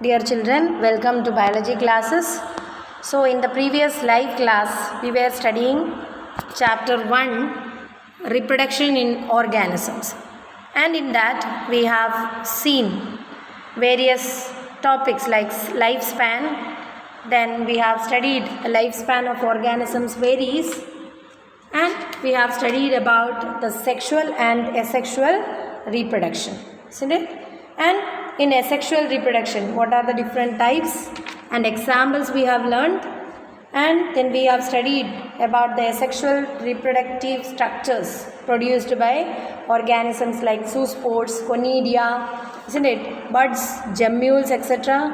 Dear children, welcome to biology classes. So in the previous live class, we were studying chapter 1, reproduction in organisms. And in that, we have seen various topics like lifespan. Then we have studied the lifespan of organisms varies. And we have studied about the sexual and asexual reproduction, isn't it? And in asexual reproduction, what are the different types and examples we have learned? And then we have studied about the asexual reproductive structures produced by organisms like zoospores, conidia, isn't it? Buds, gemmules, etc.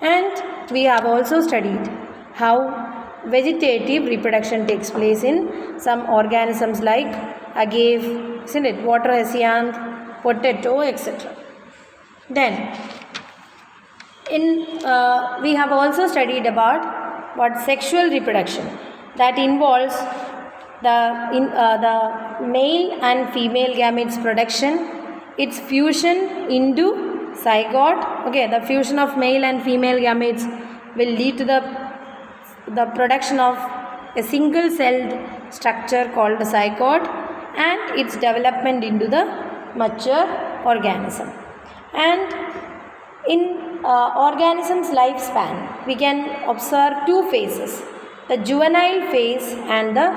And we have also studied how vegetative reproduction takes place in some organisms like agave, isn't it? Water hyacinth, potato, etc. Then, we have also studied about what sexual reproduction that involves the male and female gametes production, its fusion into zygote. Okay, the fusion of male and female gametes will lead to the production of a single celled structure called zygote and its development into the mature organism. And in organism's lifespan, we can observe two phases, the juvenile phase and the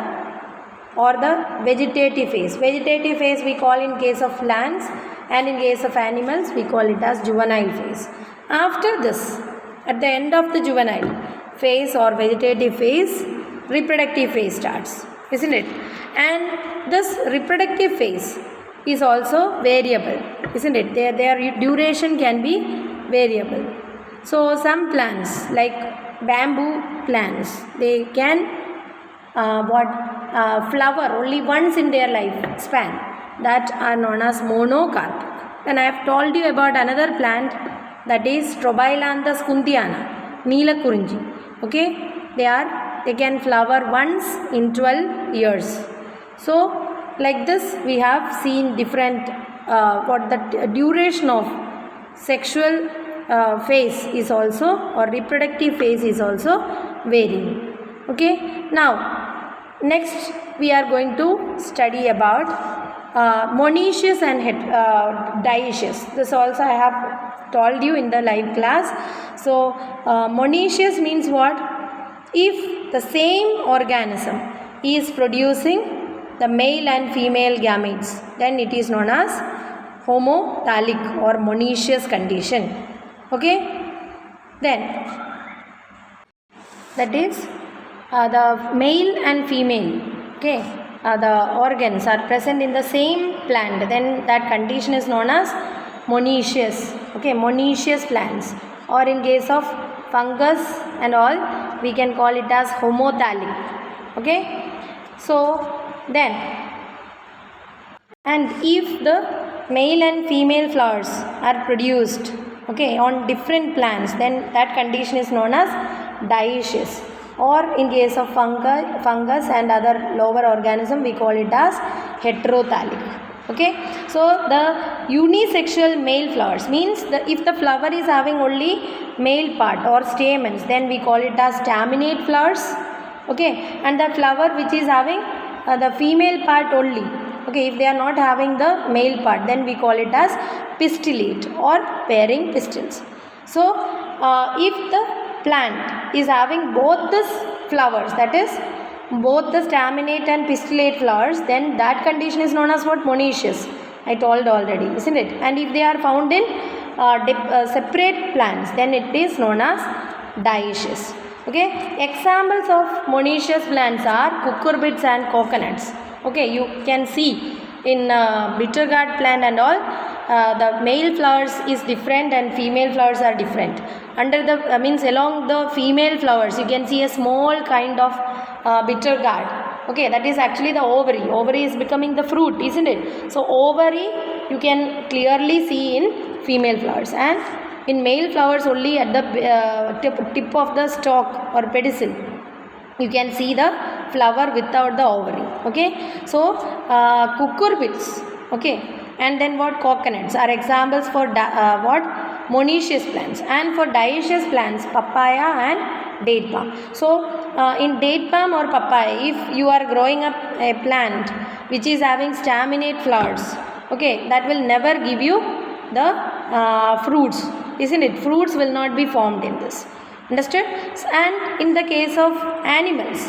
vegetative phase. Vegetative phase we call in case of plants, and in case of animals we call it as juvenile phase. After this, at the end of the juvenile phase or vegetative phase, reproductive phase starts, isn't it? And this reproductive phase is also variable, isn't it? Their duration can be variable. So some plants like bamboo plants, they can flower only once in their lifespan, that are known as monocarpic. Then I have told you about another plant, that is Strobilanthes kuntiana, Neela Kurinji. Okay, they can flower once in 12 years. So like this, we have seen different the duration of sexual phase is also, or reproductive phase is also varying. Okay, now next we are going to study about monoecious and dioecious. This also I have told you in the live class. So monoecious means what? If the same organism is producing the male and female gametes, then it is known as homothallic or monoecious condition. Okay, then that is the male and female, okay, the organs are present in the same plant, then that condition is known as monoecious. Okay, monoecious plants, or in case of fungus and all, we can call it as homothallic. Okay, so then, and if the male and female flowers are produced, okay, on different plants, then that condition is known as dioecious, or in case of fungus and other lower organism, we call it as heterothallic. Okay, so the unisexual male flowers means if the flower is having only male part or stamens, then we call it as staminate flowers. Okay, and the flower which is having the female part only, okay, if they are not having the male part, then we call it as pistillate or pairing pistils. So if the plant is having both the flowers, that is both the staminate and pistillate flowers, then that condition is known as what? Monoecious. I told already, isn't it? And if they are found in separate plants, then it is known as dioecious. Okay, examples of monoecious plants are cucurbits and coconuts. Okay, you can see in bitter gourd plant and all, the male flowers is different and female flowers are different. Under the means along the female flowers, you can see a small kind of bitter gourd. Okay, that is actually the ovary. Ovary is becoming the fruit, isn't it? So ovary you can clearly see in female flowers, and in male flowers only at the tip of the stalk or pedicel you can see the flower without the ovary. Okay, so cucurbits, okay, and then what? Coconuts are examples for monoecious plants, and for dioecious plants papaya and date palm. So in date palm or papaya, if you are growing up a plant which is having staminate flowers, okay, that will never give you the fruits, isn't it? Fruits will not be formed in this. Understood? And in the case of animals,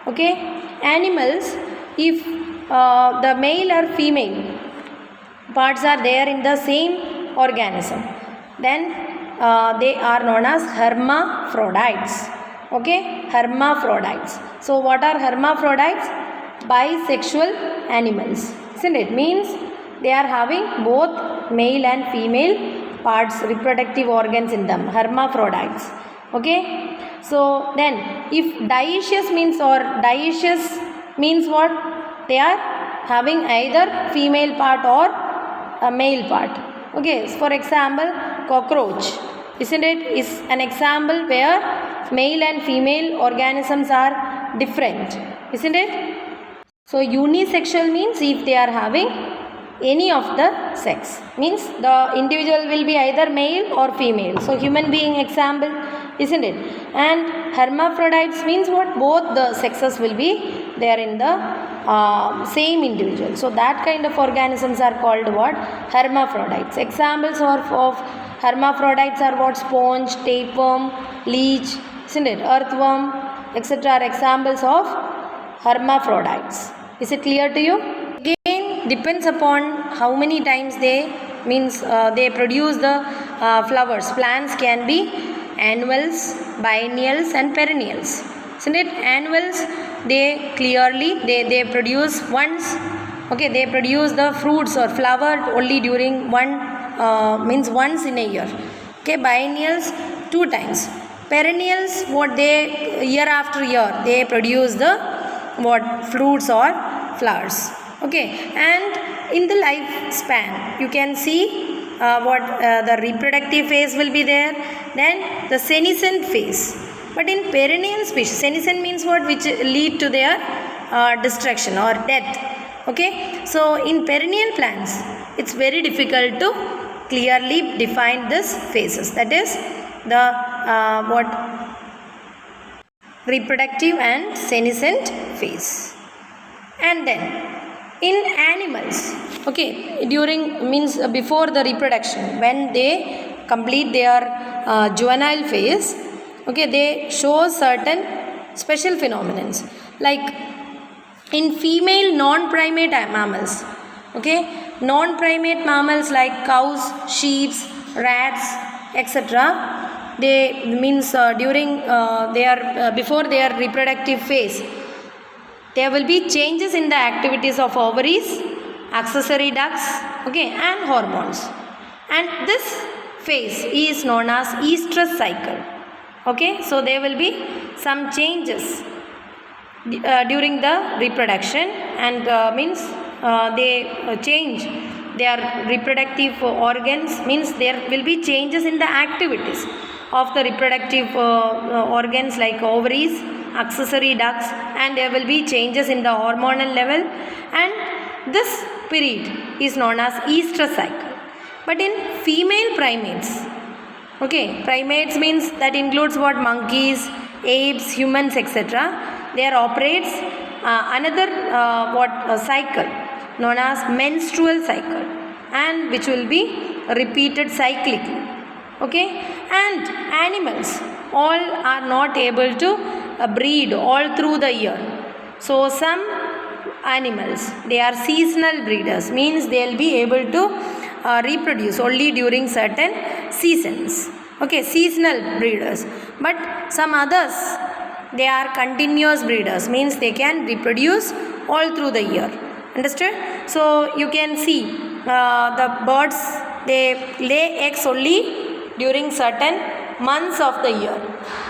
okay, animals, if the male or female parts are there in the same organism, then they are known as hermaphrodites. Okay, hermaphrodites. So what are hermaphrodites? Bisexual animals, isn't it? Means they are having both male and female parts, reproductive organs in them, hermaphrodites. Okay, so then if dioecious means, or dioecious means what? They are having either female part or a male part. Okay, for example, cockroach, isn't it, is an example where male and female organisms are different, isn't it? So unisexual means if they are having any of the sex, means the individual will be either male or female. So human being example, isn't it? And hermaphrodites means what? Both the sexes will be there in the same individual. So that kind of organisms are called what? Hermaphrodites. Examples of hermaphrodites are what? Sponge, tapeworm, leech, isn't it? Earthworm, etc. are examples of hermaphrodites. Is it clear to you? Again, depends upon how many times they they produce the flowers. Plants can be annuals, biennials and perennials, isn't it? Annuals, they clearly they produce once. Okay, they produce the fruits or flower only during once in a year. Okay, biennials 2 times. Perennials, what? They year after year they produce the what? Fruits or flowers. Okay, and in the lifespan you can see the reproductive phase will be there, then the senescent phase. But in perennial species, senescent means what? Which lead to their destruction or death. Okay, so in perennial plants it's very difficult to clearly define this phases, that is the reproductive and senescent phase. And then in animals, okay, during before the reproduction, when they complete their juvenile phase, okay, they show certain special phenomena, like in female non-primate mammals. Okay, non-primate mammals like cows, sheep, rats, etc., they during before their reproductive phase, there will be changes in the activities of ovaries, accessory ducts, okay, and hormones. And this phase is known as estrous cycle. Okay, so there will be some changes during the reproduction, and they change their reproductive organs, there will be changes in the activities of the reproductive organs like ovaries, accessory ducts, and there will be changes in the hormonal level, and this period is known as estrous cycle. But in female primates, okay, primates means that includes what? Monkeys, apes, humans, etc., there operates another cycle known as menstrual cycle, and which will be repeated cyclically. Okay, and animals all are not able to breed all through the year. So some animals, they are seasonal breeders, means they will be able to reproduce only during certain seasons. Okay, seasonal breeders. But some others, they are continuous breeders, means they can reproduce all through the year. Understood? So you can see the birds, they lay eggs only during certain months of the year,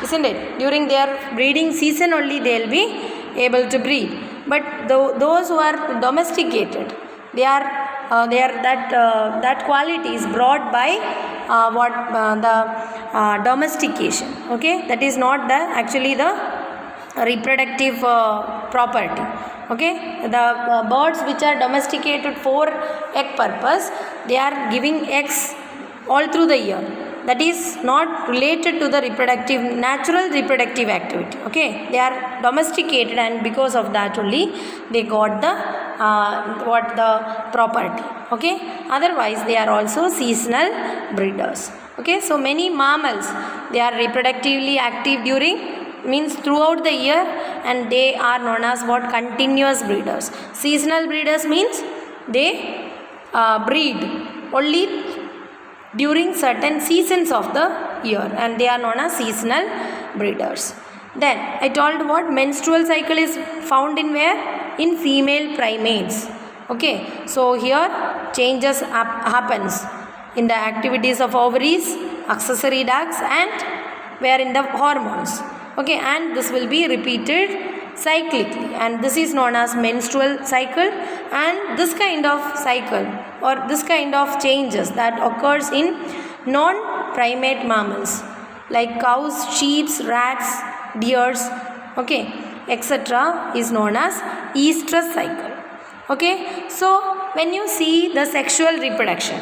isn't it? During their breeding season only they will be able to breed. But those who are domesticated, that quality is brought by the domestication. Okay, that is not actually the reproductive property. Okay, the birds which are domesticated for egg purpose, they are giving eggs all through the year. that is not related to the natural reproductive activity. Okay, they are domesticated, and because of that only they got the property. Okay, otherwise they are also seasonal breeders. Okay, so many mammals, they are reproductively active during, means throughout the year, and they are known as what? Continuous breeders. Seasonal breeders means they breed only during certain seasons of the year, and they are known as seasonal breeders. Then I told what? Menstrual cycle is found in where? In female primates. Okay, so here changes happens in the activities of ovaries, accessory ducts, and where in the hormones. Okay, and this will be repeated cyclically, and this is known as menstrual cycle. And this kind of cycle or this kind of changes that occurs in non-primate mammals like cows, sheep, rats, deers, okay, etc., is known as estrus cycle. Okay, so when you see the sexual reproduction,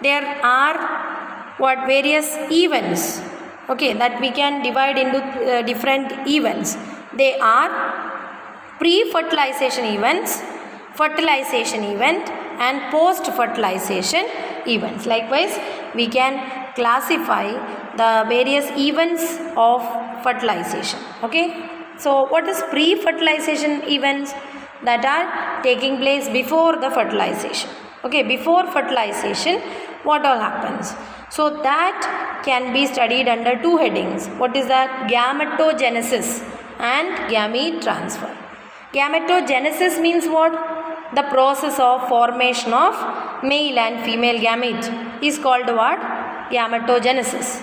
there are what? Various events, okay, that we can divide into different events. They are pre-fertilization events, fertilization event, and post-fertilization events. Likewise, we can classify the various events of fertilization. Okay, so what is pre-fertilization events? That are taking place before the fertilization. Okay, before fertilization, what all happens? So that can be studied under two headings. What is that? Gametogenesis and gamete transfer. Gametogenesis means what? The process of formation of male and female gamete is called what? Gametogenesis.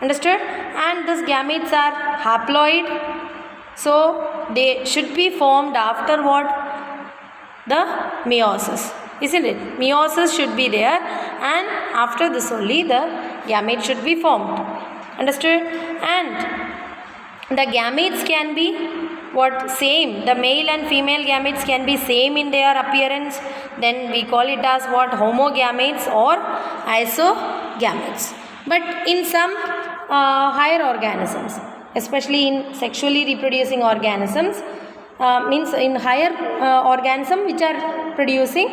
Understood? And these gametes are haploid, so they should be formed after what? The meiosis, isn't it? Meiosis should be there, and after this only the gamete should be formed. Understood? And the gametes can be what? Same. The male and female gametes can be same in their appearance. Then we call it as what? Homogametes or isogametes. But in some higher organisms, especially in sexually reproducing organisms, means in higher organism which are producing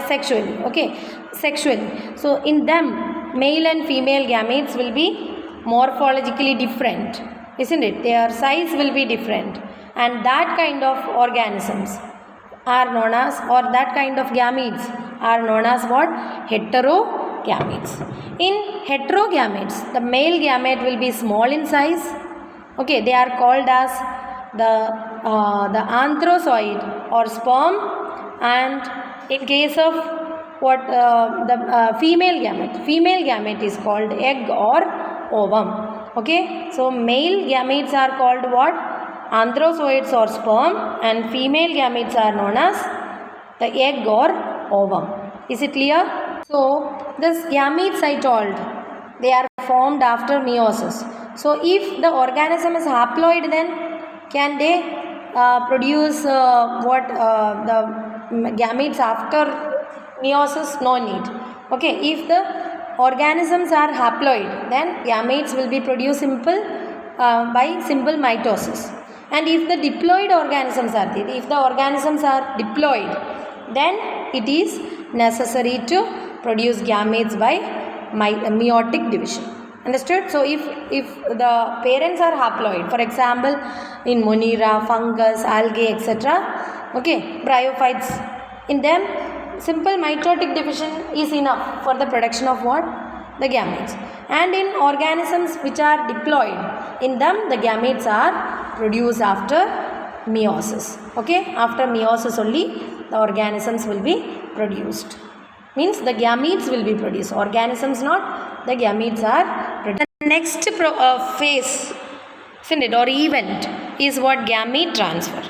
sexually. Okay, sexually. So in them, male and female gametes will be morphologically different, isn't it? Their size will be different, and that kind of organisms are known as, or that kind of gametes are known as what? Heterogametes. In heterogametes, the male gamete will be small in size. Okay, they are called as the anthrozoid or sperm, and in case of what? The female gamete is called egg or ovum. Okay, so male gametes are called what? Anthrozoids or sperm, and female gametes are known as the egg or ovum. Is it clear? So this gametes I told, they are formed after meiosis. So if the organism is haploid, then can they produce the gametes after meiosis? No need. Okay, if the organisms are haploid, then gametes will be produced by simple mitosis. And if the diploid organisms are there, if the organisms are diploid, then it is necessary to produce gametes by meiotic division. Understood? So if the parents are haploid, for example in Monera, fungus, algae, etc., okay, bryophytes, in them simple mitotic division is enough for the production of what? The gametes. And in organisms which are diploid, in them the gametes are produced after meiosis. Okay, after meiosis only the organisms will be produced. Means the gametes will be produced, organisms not, the gametes are produced. The next phase, isn't it, or event is what? Gamete transfer.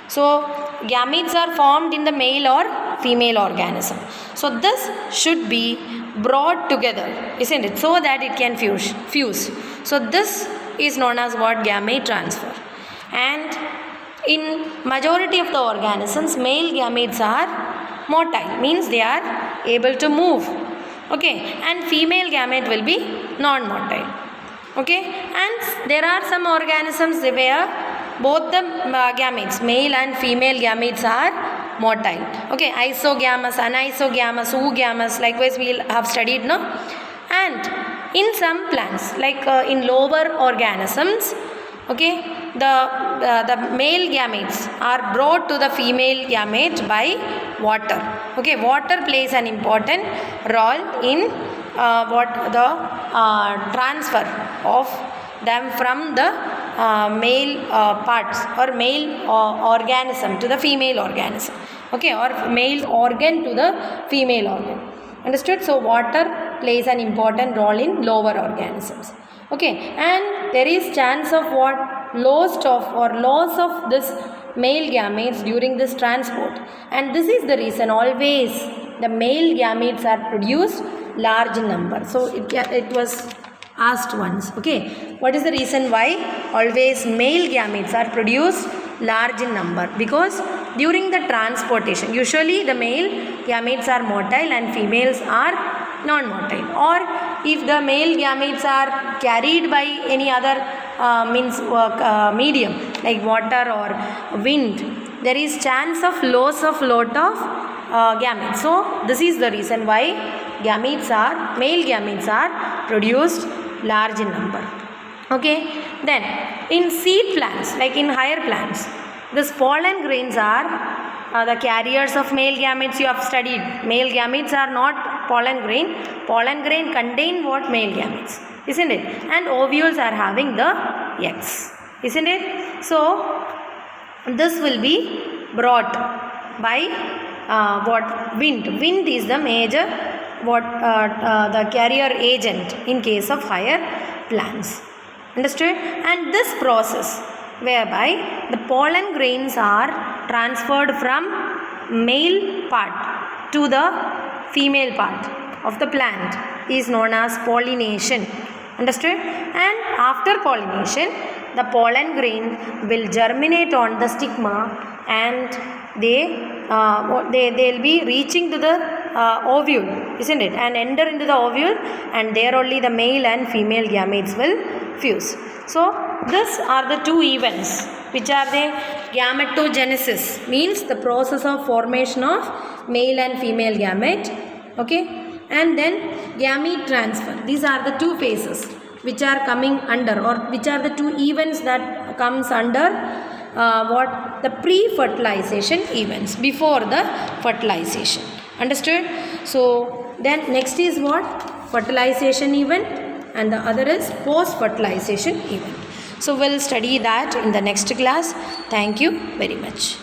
So gametes are formed in the male or female organism. So this should be brought together, isn't it, so that it can fuse. So this is known as what? Gamete transfer. And in majority of the organisms, male gametes are motile, means they are able to move. Okay, and female gamete will be non-motile. Okay, and there are some organisms where both the gametes, male and female gametes, are motile. Okay, isogamous, anisogamous, oogamous, likewise we will have studied, no? And in some plants, like in lower organisms, okay, the male gametes are brought to the female gamete by water. Okay, water plays an important role in transfer of them from the male parts or male organism to the female organism. Okay, or male organ to the female organ. Understood? So water plays an important role in lower organisms. Okay, and there is chance of what? Loss of this male gametes during this transport, and this is the reason always the male gametes are produced large in number. So it was asked once. Okay, what is the reason why always male gametes are produced large in number? Because during the transportation, usually the male gametes are motile and females are non-motile, or if the male gametes are carried by any other medium like water or wind, there is chance of loss of lot of gametes. So this is the reason why male gametes are produced large in number. Okay, then in seed plants, like in higher plants, these pollen grains are the carriers of male gametes. You have studied male gametes are not pollen grain. Pollen grain contain what? Male gametes, isn't it? And ovules are having the eggs, isn't it? So this will be brought by what? Wind. Wind is the major the carrier agent in case of higher plants. Understood? And this process whereby the pollen grains are transferred from male part to the female part of the plant is known as pollination. Understood? And after pollination, the pollen grain will germinate on the stigma, and they'll be reaching to the ovule, isn't it? And enter into the ovule, and there only the male and female gametes will fuse. So these are the two events. Which are they? Gametogenesis means the process of formation of male and female gamete. Okay, and then gamete transfer. These are the two phases which are coming under, or which are the two events that comes under what? The pre-fertilization events, before the fertilization. Understood? So then next is what? Fertilization event, and the other is post-fertilization event. So we'll study that in the next class. Thank you very much.